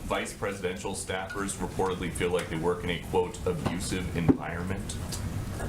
vice presidential staffers reportedly feel like they work in a, quote, abusive environment?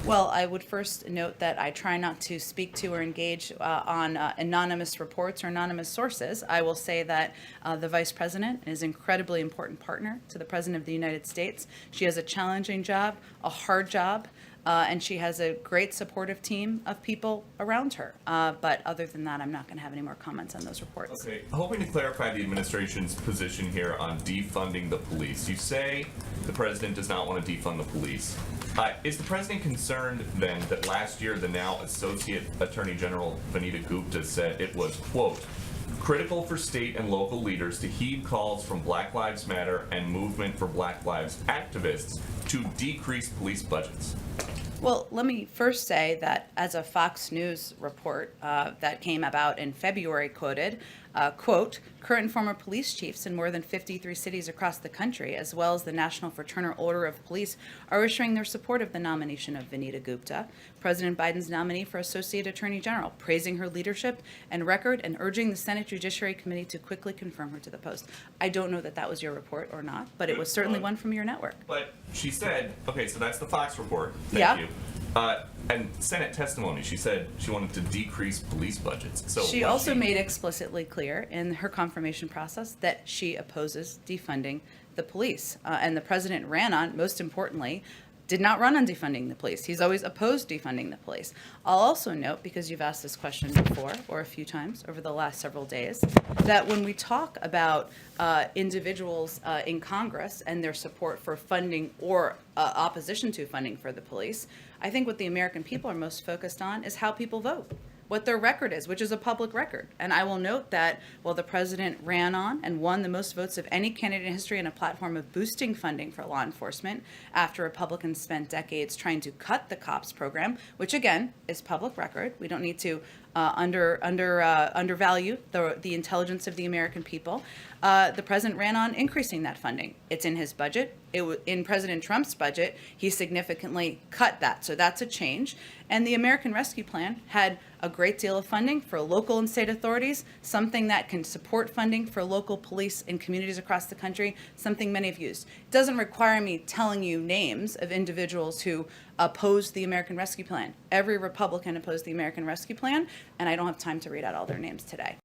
Well, I would first note that I try not to speak to or engage on anonymous reports or anonymous sources. I will say that the Vice President is an incredibly important partner to the President of the United States. She has a challenging job, a hard job, and she has a great supportive team of people around her. But other than that, I'm not going to have any more comments on those reports. Okay, hoping to clarify the administration's position here on defunding the police. You say the president does not want to defund the police. Is the president concerned then that last year the now Associate Attorney General Vanita Gupta said it was, quote, critical for state and local leaders to heed calls from Black Lives Matter and Movement for Black Lives activists to decrease police budgets? Well, let me first say that as a Fox News report that came about in February quoted, quote, current and former police chiefs in more than 53 cities across the country, as well as the National Fraternal Order of Police, are issuing their support of the nomination of Vanita Gupta, President Biden's nominee for Associate Attorney General, praising her leadership and record and urging the Senate Judiciary Committee to quickly confirm her to the post. I don't know that that was your report or not, but it was certainly one from your network. But she said, okay, so that's the Fox report. Yeah. Thank you. And Senate testimony, she said she wanted to decrease police budgets. So She also made explicitly clear in her confirmation process that she opposes defunding the police. And the president ran on, most importantly, did not run on defunding the police. He's always opposed defunding the police. I'll also note, because you've asked this question before or a few times over the last several days, that when we talk about individuals in Congress and their support for funding or opposition to funding for the police, I think what the American people are most focused on is how people vote, what their record is, which is a public record. And I will note that while the president ran on and won the most votes of any candidate in history on a platform of boosting funding for law enforcement after Republicans spent decades trying to cut the COPS program, which again is public record. We don't need to undervalue the intelligence of the American people. The president ran on increasing that funding. It's in his budget. In President Trump's budget, he significantly cut that. So that's a change. And the American Rescue Plan had a great deal of funding for local and state authorities, something that can support funding for local police in communities across the country, something many have used. It doesn't require me telling you names of individuals who opposed the American Rescue Plan. Every Republican opposed the American Rescue Plan, and I don't have time to read out all their names today.